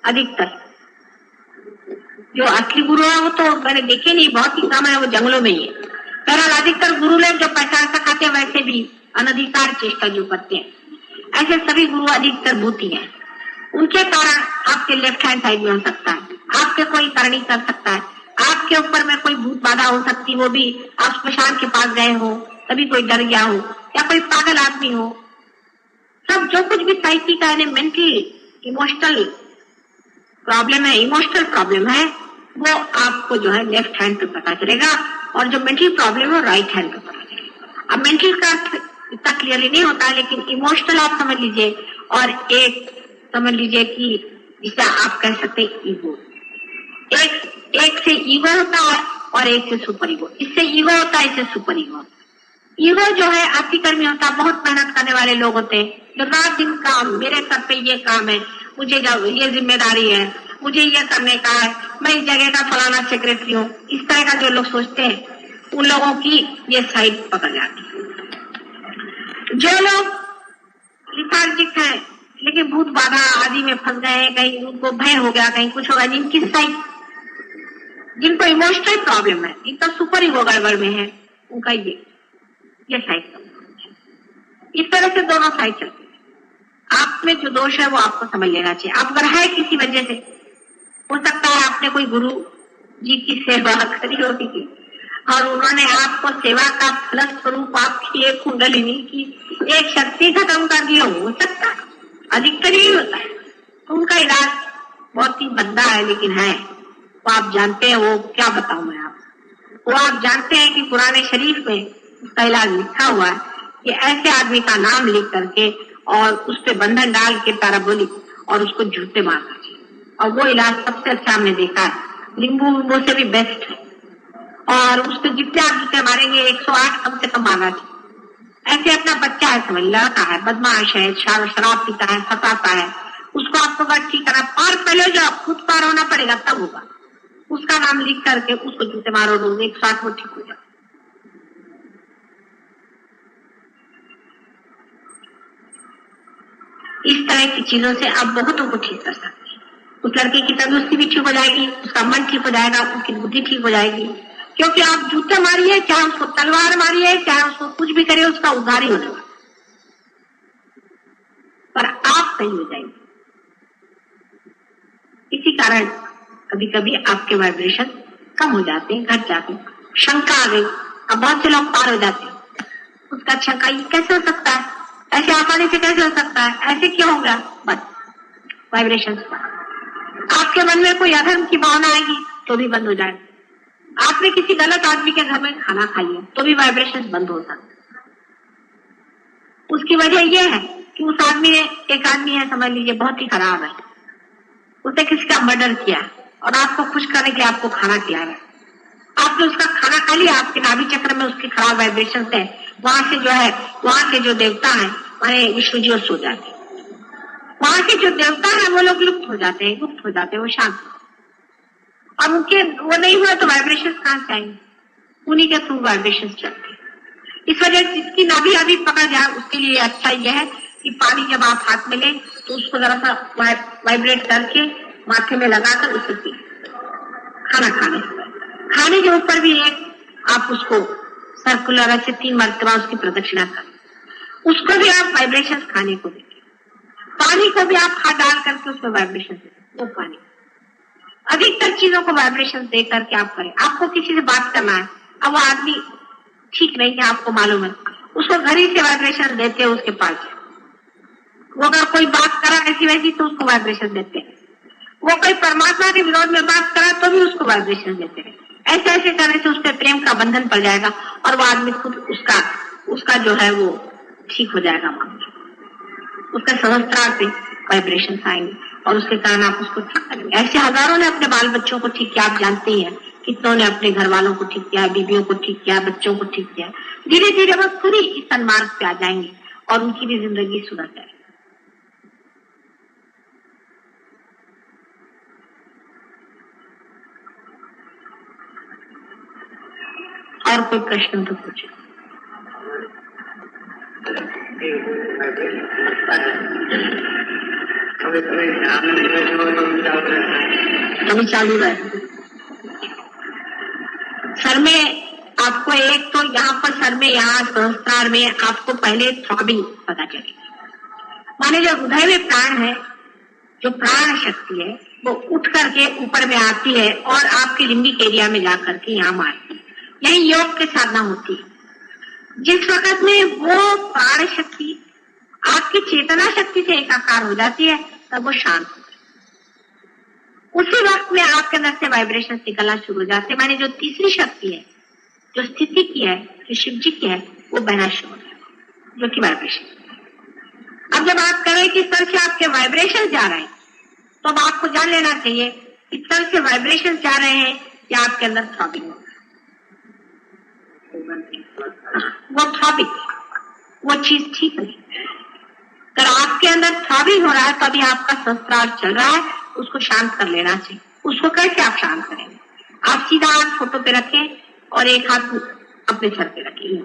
अधिकतर जो असली गुरु है वो तो मैंने देखे नहीं, बहुत ही कम है, वो जंगलों में ही है। बहरहाल अधिकतर गुरु लोग जो पहचान सकाते हैं वैसे भी अनधिकार चेष्टा जो करते हैं, ऐसे सभी गुरु अधिकतर भूती हैं। उनके कारण आपके लेफ्ट हैंड साइड में हो सकता है, आपके कोई करनी कर सकता है, आपके ऊपर में कोई भूत बाधा हो सकती, वो भी आप स्मशान के पास गए हो तभी कोई डर गया हो, या कोई पागल आदमी हो। सब जो कुछ भी साइकी का है, मेंटली इमोशनल प्रॉब्लम है, इमोशनल प्रॉब्लम है, वो आपको जो है लेफ्ट हैंड पे पता चलेगा, और जो मेंटल प्रॉब्लम है वो राइट हैंड पे पता चलेगा। अब मेंटल का इतना क्लियरली नहीं होता है, लेकिन इमोशनल आप समझ लीजिए, और एक समझ लीजिए कि जिसे आप कह सकते हैं ईगो। एक से ईगो होता है और एक से सुपर ईगो। इससे ईगो होता है, इससे सुपर ईगो। ईगो जो है अतिकर्मी होता है, बहुत मेहनत करने वाले लोग होते हैं, जो रात दिन काम, मेरे सर पे ये काम है, मुझे ये जिम्मेदारी है, मुझे ये करने का है, मैं इस जगह का फलाना सेक्रेटरी हूँ, इस तरह का जो लोग सोचते हैं, उन लोगों की ये साइड पकड़ जाती है। जो लोग लिथार्जिक है लेकिन भूत बाधा आदि में फंस गए हैं, कहीं उनको भय हो गया, कहीं कुछ होगा, जिनकी साइड, जिनको इमोशनल प्रॉब्लम है, जिनका सुपर ईगो गड़बड़ में है, उनका ये साइड। इस तरह से दोनों साइड चलती है। आप में जो दोष है वो आपको समझ लेना चाहिए। आप अगर है किसी वजह से, हो सकता है आपने कोई गुरु जी की सेवा करी होगी और उन्होंने आपको सेवा का फलस्वरूप आपकी एक कुंडलिनी की एक शक्ति खत्म कर दी, हो सकता है, अधिकतर ही होता है। तो उनका इलाज बहुत ही भद्दा है, लेकिन है वो आप जानते हैं। वो क्या बताऊं मैं आपको, वो आप जानते हैं कि पुराने शरीफ में उसका इलाज लिखा हुआ है कि ऐसे आदमी का नाम लिख करके और उस पर बंधन डाल के ताराबोली और उसको जूते मारना चाहिए, और वो इलाज सबसे अच्छा हमने देखा है, नींबू विंबू से भी बेस्ट है। और उस पर जितने आप जूते मारेंगे 108 कम से कम मारना चाहिए। ऐसे अपना बच्चा है, समझ लड़का है, बदमाश है, शराब पीता है, फंसाता है, उसको आपको बात ठीक करना, और पहले जो आप खुद पार होना पड़ेगा तब होगा। उसका नाम लिख करके उसको जूते मारो, रोज 108 वो ठीक हो जाए। इस तरह की चीजों से आप बहुतों को ठीक कर सकते हैं। उस लड़के की तंदुरुस्ती भी ठीक हो जाएगी, उसका मन ठीक हो जाएगा, उसकी बुद्धि ठीक हो जाएगी, क्योंकि आप जूते मारिए, चाहे उसको तलवार मारिए, चाहे उसको कुछ भी करिए, उसका उद्धार ही होने वाला, पर आप सही हो जाएंगे। इसी कारण कभी कभी आपके वाइब्रेशन कम हो जाते हैं, घट जाते हैं। शंका आ गई, अब बहुत से लोग पार हो जाते हैं। उसका शंका ये कैसे हो सकता है, ऐसे आसानी से कैसे हो सकता है, ऐसे क्यों होगा, बस वाइब्रेशन। आपके मन में कोई अधर्म की भावना आएगी तो भी बंद हो जाएगी। आपने किसी गलत आदमी के घर में खाना खा लिया तो भी वाइब्रेशन बंद हो सकता है। उसकी वजह यह है कि उस आदमी ने, एक आदमी है समझ लीजिए बहुत ही खराब है, उसने किसी का मर्डर किया और आपको खुश करने के लिए आपको खाना खिलाया, आपने उसका खाना खा लिया, आपके नाभि चक्र में उसकी खराब वाइब्रेशन है, वहां से जो है, वहां के जो देवता है वहां विष्णु जी सो जाते हैं, वहां के जो देवता है वो लोग लुप्त हो जाते हैं, गुप्त हो जाते हैं, वो शांत। अब उनके वो नहीं हुआ तो वाइब्रेशन कहां से आएंगे, उन्हीं के थ्रू वाइब्रेशन चलते हैं। इस वजह से जिसकी नाभि अभी पकड़ जाए उसके लिए अच्छा यह है कि पानी जब आप हाथ में लें तो उसको जरा सा वाइब्रेट करके माथे में लगाकर उसे पी। खाना खाने के ऊपर भी एक आप उसको सर्कुलर ऐसे 3 मरतबा उसकी प्रदक्षिणा करें, उसको भी आप वाइब्रेशन खाने को दें। पानी को भी आप हाथ डाल करके उसमें वाइब्रेशन दें, वो पानी, अधिकतर चीजों को वाइब्रेशन दे करके आप करें। आपको किसी से बात करना है, अब वो आदमी ठीक नहीं है, आपको मालूम है, उसको घर ही से वाइब्रेशन देते हैं उसके पास। वो अगर कोई बात करा ऐसी वैसी तो उसको वाइब्रेशन देते हैं, वो कोई परमात्मा के विरोध में बात करा तो भी उसको वाइब्रेशन देते हैं। ऐसे ऐसे करने से उसके प्रेम का बंधन पड़ जाएगा और वो आदमी खुद उसका जो है वो ठीक हो जाएगा, उसका सहस्त्रार पे वाइब्रेशन आएंगे और उसके कारण आप उसको ठीक करेंगे। ऐसे हजारों ने अपने बाल बच्चों को ठीक किया, आप जानते ही हैं, कितनों ने अपने घर वालों को ठीक किया, बीवियों को ठीक किया, बच्चों को ठीक किया। धीरे धीरे वो खुद ही इस सन्मार्ग पे आ जाएंगे और उनकी भी जिंदगी सुधर जाएगी। और कोई प्रश्न तो पूछे। कभी चालू रहे। सर में आपको एक तो यहाँ पर सर में, यहाँ सहस्त्रार में आपको पहले थ्रॉबिंग पता चलेगी। माने जो हृदय में प्राण है, जो प्राण शक्ति है, वो उठ करके ऊपर में आती है और आपके लिम्बिक एरिया में जाकर के यहाँ मारती है। यही योग की साधना होती है। जिस वक्त में वो प्राण शक्ति आपकी चेतना शक्ति से एकाकार हो जाती है, तब वो शांत होती है। उसी वक्त में आपके अंदर से वाइब्रेशन निकलना शुरू हो जाते हैं। माने जो तीसरी शक्ति है, जो स्थिति की है, जो शिव जी की है, वो बहना शुरू हो जाता है, जो कि वाइब्रेशन। अब जब आप कह रहे हैं कि सर से आपके वाइब्रेशन जा रहे हैं, तो अब आपको जान लेना चाहिए कि सर से वाइब्रेशन जा रहे हैं या आपके अंदर थ्रॉबिंग हो रहा है। वो थ्रॉबिंग, वो चीज ठीक नहीं। अगर आपके अंदर थ्रॉबिंग हो रहा है तो अभी आपका सहस्त्रार चल रहा है, उसको शांत कर लेना चाहिए। उसको कैसे आप शांत करेंगे? आप सीधा हाथ फोटो पे रखें और एक हाथ अपने सर पे रखेंगे,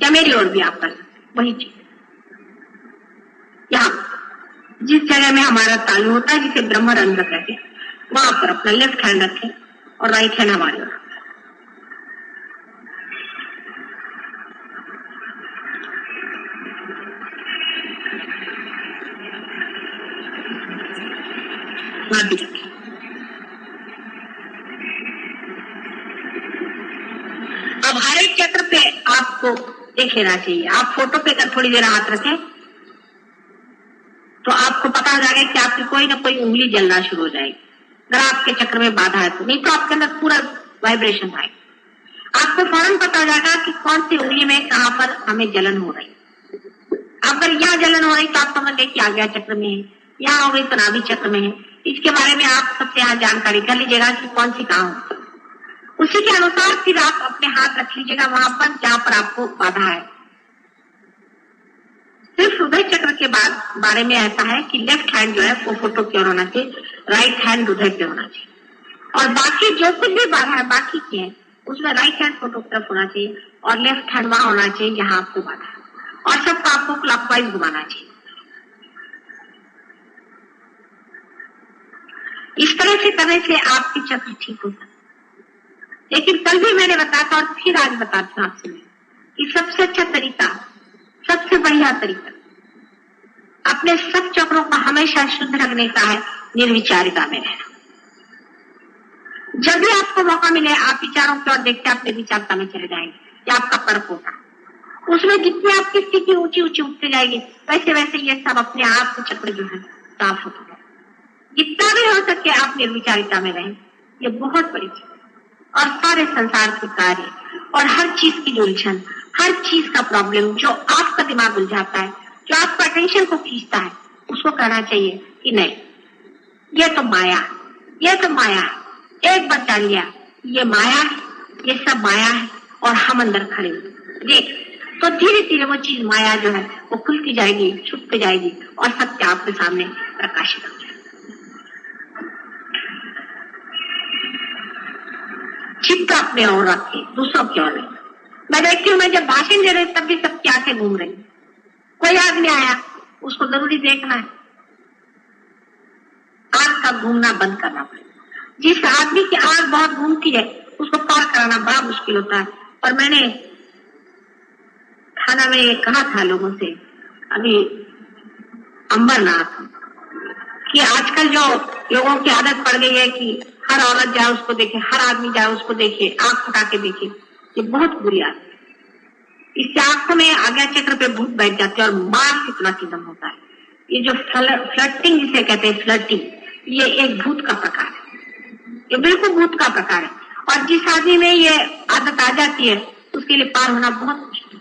या मेरी ओर भी आप कर सकते। वही चीज यहाँ जिस जगह में हमारा तालु होता है, जिसे ब्रह्मरंध्र कहते हैं, वहां पर अपना लेफ्ट हैंड रखें और राइट हैंड हमारे ओर। अब हर एक चक्र पे आपको देख लेना चाहिए। आप फोटो पे थोड़ी देर हाथ रखें तो आपको पता हो जाएगा कि आपकी कोई ना कोई उंगली जलना शुरू हो जाएगी। अगर आपके चक्र में बाधा है तो, नहीं तो आपके अंदर पूरा वाइब्रेशन आएगा। आपको फौरन पता हो जाएगा कि कौन सी उंगली में कहाँ पर हमें जलन हो रही है। अगर यहाँ जलन हो रही तो आप समझ लें कि आज्ञा चक्र में है, यहाँ हो गई तो नाभि चक्र में है। इसके बारे में आप सबसे यहाँ जानकारी कर लीजिएगा कि कौन सी कहाँ हो। उसी के अनुसार फिर आप अपने हाथ रख लीजिएगा वहां पर जहाँ पर आपको बाधा है। सिर्फ हृदय चक्र के बारे में ऐसा है कि लेफ्ट हैंड जो है वो फोटो की ओर होना चाहिए, राइट हैंड हृदय पे होना चाहिए, और बाकी जो कुछ भी बाधा है बाकी की है उसमें राइट हैंड फोटो की तरफ होना चाहिए और लेफ्ट हैंड वहां होना चाहिए जहां आपको बाधा है, और सबको आपको क्लॉकवाइज घुमाना चाहिए। इस तरह से करने से आपकी चक्र ठीक हो सकता है। लेकिन कल भी मैंने बताया था और फिर आज बताती हूँ आपसे कि सबसे अच्छा तरीका, सबसे बढ़िया तरीका अपने सब चक्रों को हमेशा शुद्ध रखने का है निर्विचारिता में रहना। जब भी आपको मौका मिले आप विचारों की ओर देखते अपने विचारता में चले जाएंगे, या आपका पर्व होगा उसमें जितनी आपकी स्थिति ऊंची ऊंची उठती जाएगी वैसे वैसे ये सब अपने आप के चक्र जो है साफ होते जाए। जितना भी हो सके आप निर्विचारिता में रहें, ये बहुत बड़ी चीज। और सारे संसार के कार्य और हर चीज की उलझन, हर चीज का प्रॉब्लम जो आपका दिमाग उलझाता है, जो आपका अटेंशन को खींचता है, उसको कहना चाहिए कि नहीं, ये तो माया, ये तो माया है। एक बार जान लिया ये माया है, ये सब माया है और हम अंदर खड़े देख, तो धीरे धीरे वो चीज माया जो है वो खुलती जाएगी, छुपती जाएगी और सत्य आपके सामने प्रकाशित हो जाएगा। चित्त अपने ओर रखे, दूसरों की ओर नहीं। मैं देखती हूँ, मैं जब भाषण दे रही तब भी सबकी आंखें घूम रही। कोई आदमी आया उसको जरूरी देखना है, आंख का घूमना बंद करना पड़ेगा। जिस आदमी की आंख बहुत घूमती है उसको पार कराना बड़ा मुश्किल होता है। और मैंने खाना में कहा था लोगों से अभी अंबरनाथ कि आजकल जो लोगों की आदत पड़ गई है कि हर औरत जाए उसको देखे, हर आदमी जाए उसको देखे, आंख फटा के देखे, ये बहुत बुरी आदत है। इससे आंखों में आज्ञा चक्र पे भूत बैठ जाते हैं और मानसिक नाचिज्म होता है। ये जो फ्लर्टिंग जिसे कहते हैं, फ्लर्टिंग, ये एक भूत का प्रकार है, ये बिल्कुल भूत का प्रकार है। और जिस आदमी में ये आदत आ जाती है उसके लिए पार होना बहुत मुश्किल।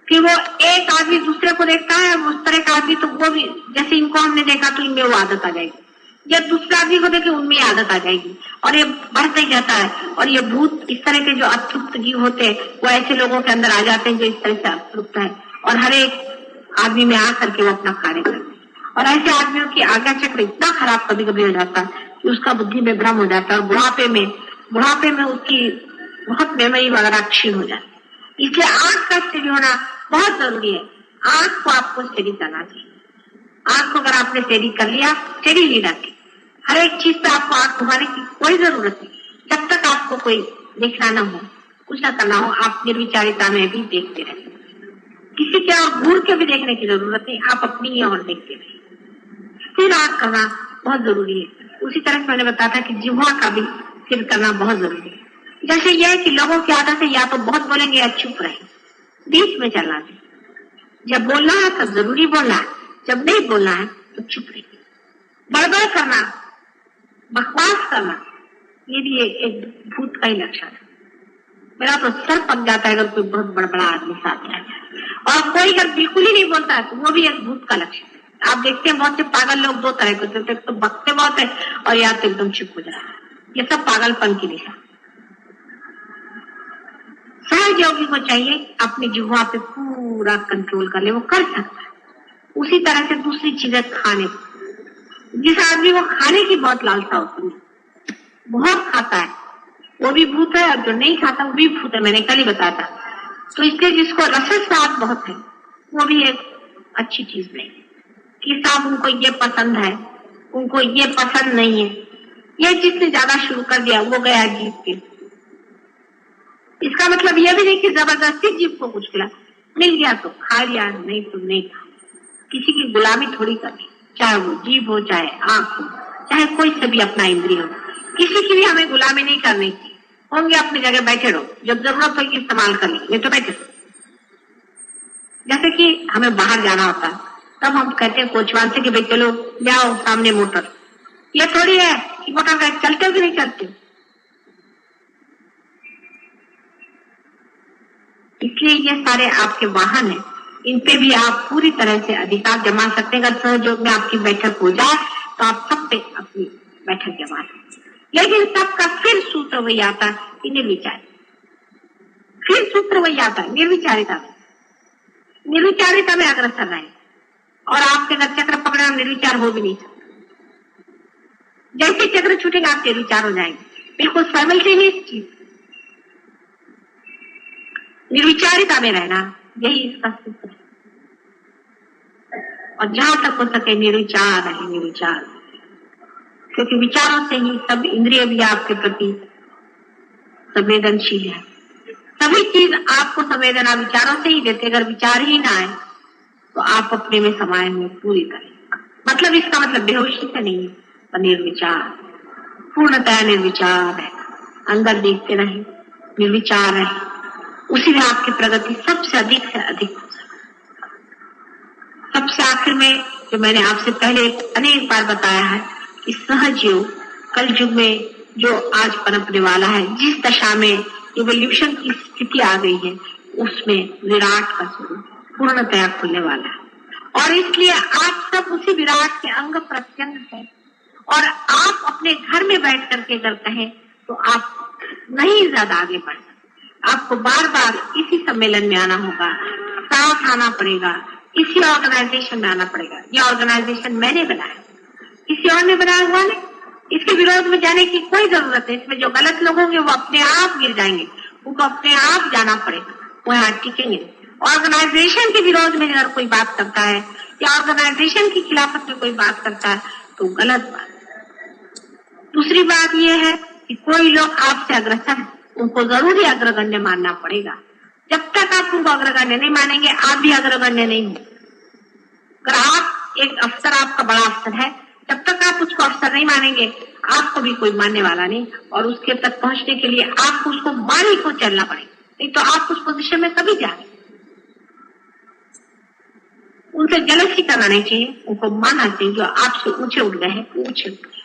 फिर वो एक आदमी दूसरे को देखता है उस तरह का आदमी, तो वो भी जैसे इनको हमने देखा तो इनमें वो आदत आ जाएगी, जब दूसरे आदमी को देखे उनमें आदत आ जाएगी और ये बढ़ता ही जाता है। और ये भूत इस तरह के जो अतृप्त जीव होते हैं वो ऐसे लोगों के अंदर आ जाते हैं जो इस तरह से अतृप्त है और हर एक आदमी में आकर के वो अपना कार्य करते हैं। और ऐसे आदमियों की आज्ञा चक्र इतना खराब कभी कभी हो जाता है कि उसका बुद्धि में भ्रम हो जाता है और बुढ़ापे में उसकी बहुत मेमोरी वगैरह क्षीण हो जाती है। इसलिए आंख का स्थिति होना बहुत जरूरी है। आंख को आपको स्टेडी करना चाहिए। आंख को अगर आपने स्टेडी कर लिया, स्टेडी नहीं रखी, हर एक चीज पे आपको आंख घुमाने की कोई जरूरत नहीं। जब तक आपको कोई देखना ना हो, कुछ ना करना हो, आप निर्विचारिता में भी देखते रहे। किसी के और घूर के भी देखने की जरूरत नहीं, आप अपनी ही और देखते रहे। स्थिर आंख करना बहुत जरूरी है। उसी तरह से मैंने बताया था कि जिह्वा का भी स्थिर करना बहुत जरूरी है। जैसे यह है कि लोगों की आदत है या तो बहुत बोलेंगे या चुप रहे, बीच में चलना चाहिए। जब बोलना है तब जरूरी बोलना है, जब नहीं बोलना है तो चुप रहे। बड़बड़ करना, बकवास करना, ये भी एक भूत का ही लक्षण है। मेरा तो सर पक जाता है अगर कोई बहुत बड़ा आदमी साथ में आ जाए, और कोई अगर बिल्कुल ही नहीं बोलता है तो वो भी एक भूत का लक्षण है। आप देखते हैं बहुत से पागल लोग दो तरह के होते हैं, तो बकते बहुत है और या तो एकदम चुप हो जाता है। ये सब पागलपन की निशान। सहज योगी को चाहिए अपनी जिह्वा पे पूरा कंट्रोल कर ले, वो कर सकता है। उसी तरह से दूसरी चीजें खाने, जिस आदमी को खाने की बहुत लालसा होती है, बहुत खाता है, वो भी भूत है, और जो नहीं खाता वो भी भूत है। मैंने कल ही बताया था। तो इसलिए जिसको रस स्वाद बहुत है वो भी एक अच्छी चीज नहीं है कि साहब उनको ये पसंद है, उनको ये पसंद नहीं है। ये जिसने ज्यादा शुरू कर दिया वो गया जीभ के। इसका मतलब यह भी नहीं कि जबरदस्ती जीभ को कुछ खिला, मिल गया तो खा लिया, नहीं तो नहीं खा। किसी की गुलामी थोड़ी करनी, चाहे वो जीभ हो, चाहे आंख हो, चाहे कोई से भी अपना इंद्रिय हो, किसी की भी हमें गुलामी नहीं करनी चाहिए। होंगे अपनी जगह बैठे रहो, जब जरूरत होगी इस्तेमाल कर लेंगे, तो बैठे रहो। जैसे कि हमें बाहर जाना होता है तब हम कहते हैं कोचवान से कि भाई चलो जाओ सामने मोटर। ये थोड़ी है कि मोटर गाड़ी चलते हो कि नहीं चलते। इसलिए ये सारे आपके वाहन हैं, इन पे भी आप पूरी तरह से अधिकार जमा सकते हैं। अगर सहयोग में आपकी बैठक हो जाए तो आप सब पे अपनी बैठक जमा सकते हैं। लेकिन सबका फिर सूत्र वही आता है कि निर्विचार, फिर सूत्र वही आता है निर्विचारिता में। निर्विचारिता में अग्रसर रहे, और आपके अगर चक्र पकड़ना निर्विचार हो भी नहीं सकता। जैसे चक्र छूटेगा आप निर्विचार हो जाएंगे, बिल्कुल साइमल्टेनियस चीज। निर्विचारिता में रहना यही इसका सूत्र है। और जहां तक हो सके निर्विचार रहे, निर्विचार, क्योंकि विचारों से ही सब इंद्रिय भी आपके प्रति संवेदनशील है। सभी चीज आपको संवेदना विचारों से ही देते। अगर विचार ही ना आए तो आप अपने में समाये हुए पूरी करें। मतलब इसका मतलब बेहोशी से नहीं है, पर निर्विचार, पूर्णतः निर्विचार है। अंदर देखते रहे, निर्विचार रहे, उसी में आपकी प्रगति सबसे अधिक से अधिक हो सकती। सबसे आखिर में जो मैंने आपसे पहले अनेक बार बताया है कि सहज योग कल युग में जो आज पनपने वाला है, जिस दशा में इवोल्यूशन की स्थिति आ गई है, उसमें विराट का स्वरूप पूर्णतया खुलने वाला है। और इसलिए आप सब उसी विराट के अंग प्रत्यंग है। और आप अपने घर में बैठ करके अगर कहें तो आप नहीं ज्यादा आगे बढ़ सकते। आपको बार बार इसी सम्मेलन में आना होगा, साथ आना पड़ेगा, इसी ऑर्गेनाइजेशन में आना पड़ेगा। ये ऑर्गेनाइजेशन मैंने बनाया, किसी और ने बनाया हुआ नहीं। इसके विरोध में जाने की कोई जरूरत है। इसमें जो गलत लोग होंगे वो अपने आप गिर जाएंगे, उनको अपने आप जाना पड़ेगा, वो यहाँ टिकेंगे। ऑर्गेनाइजेशन के विरोध में अगर कोई बात करता है या ऑर्गेनाइजेशन की खिलाफत में कोई बात करता है तो गलत बात। दूसरी बात यह है कि कोई लोग आपसे अग्रसर है, उनको जरूरी अग्रगण्य मानना पड़ेगा। जब तक आप उनको अग्रगण्य नहीं मानेंगे आप भी अग्रगण्य नहीं होंगे। अगर आप एक अफसर, आपका बड़ा अफसर है, जब तक आप उसको अफसर नहीं मानेंगे आपको भी कोई मानने वाला नहीं। और उसके तक पहुंचने के लिए आपको उसको मान को चलना पड़ेगा, नहीं तो आप उस पोजीशन में कभी जाएंगे। उनसे जलसी करना नहीं चाहिए, उनको मानना चाहिए। जो आपसे ऊंचे उठ गए हैं ऊंचे उठ गए,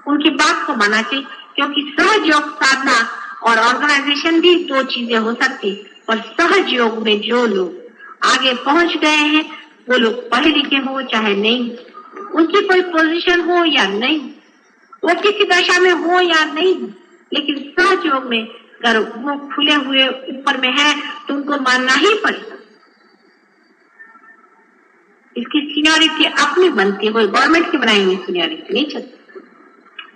उनकी बात को मानना चाहिए। क्योंकि सहज योग साधना और ऑर्गेनाइजेशन भी दो चीजें हो सकती, और सहज योग में जो लोग आगे पहुंच गए हैं वो लोग पढ़े लिखे हो चाहे नहीं, उनकी कोई पोजीशन हो या नहीं, वो किसी दशा में हो या नहीं, लेकिन सहज योग में अगर वो खुले हुए ऊपर में है तो उनको मानना ही पड़ेगा। इसकी सीनियरिटी अपनी बनती है, कोई गवर्नमेंट की बनाई हुई सीनियरिटी नहीं चलती,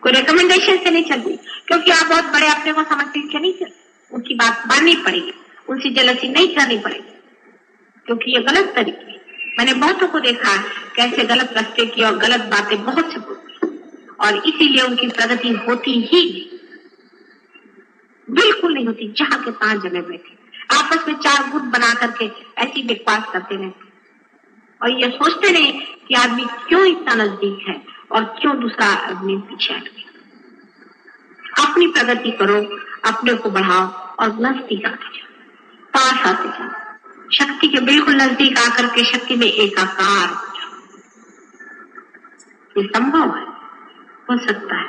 कोई रिकमेंडेशन से नहीं चलती। क्योंकि आप बहुत बड़े अपने को समझते हैं नहीं चलती, उनकी बात माननी पड़ेगी, उनसे जलसी नहीं करनी पड़ेगी। क्योंकि ये गलत तरीके। मैंने बहुतों को देखा कैसे गलत रास्ते की और गलत बातें बहुत से बोलती, और इसीलिए उनकी प्रगति होती ही बिल्कुल नहीं होती। जहां के तहां जमे बैठे आपस में 4 गुट बना करके ऐसी बकवास करते रहते, और ये सोचते नहीं कि आदमी क्यों इतना नजदीक है और क्यों दूसरा आदमी पीछे हट गया। अपनी प्रगति करो, अपने को बढ़ाओ और नजदीक आते जाओ, पास आते जाओ, शक्ति के बिल्कुल नजदीक आकर के शक्ति में एकाकार हो जाओ। ये संभव है, हो सकता है,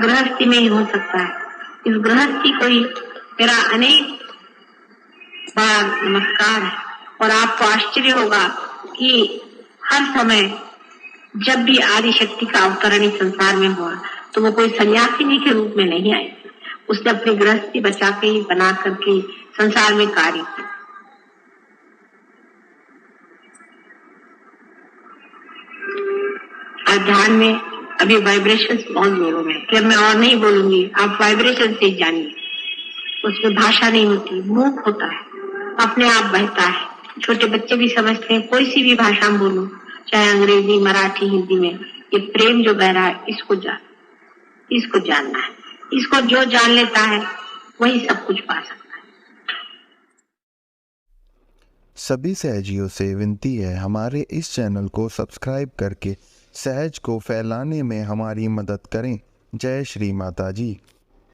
गृहस्थी में ही हो सकता है। इस गृहस्थी को ही मेरा अनेक बार नमस्कार है। और आपको आश्चर्य होगा कि हर समय जब भी आदि शक्ति का अवतरण इस संसार में हुआ तो वो कोई सन्यासिनी के रूप में नहीं आई, उसने अपनी गृहस्थी बचा के ही बना करके संसार में कार्य किया। और ध्यान में अभी वाइब्रेशन बहुत जोरों में, फिर मैं और नहीं बोलूंगी, आप वाइब्रेशन से ही जानिए। उसमें भाषा नहीं होती, मुख होता है, अपने आप बहता है। छोटे बच्चे भी समझते हैं, कोई सी भी भाषा में बोलो, चाहे अंग्रेजी, मराठी, हिंदी में, ये प्रेम जो बह रहा है इसको जानना है। इसको जो जान लेता है वही सब कुछ पा सकता है। सभी सहजियों से विनती है, हमारे इस चैनल को सब्सक्राइब करके सहज को फैलाने में हमारी मदद करें। जय श्री माता जी।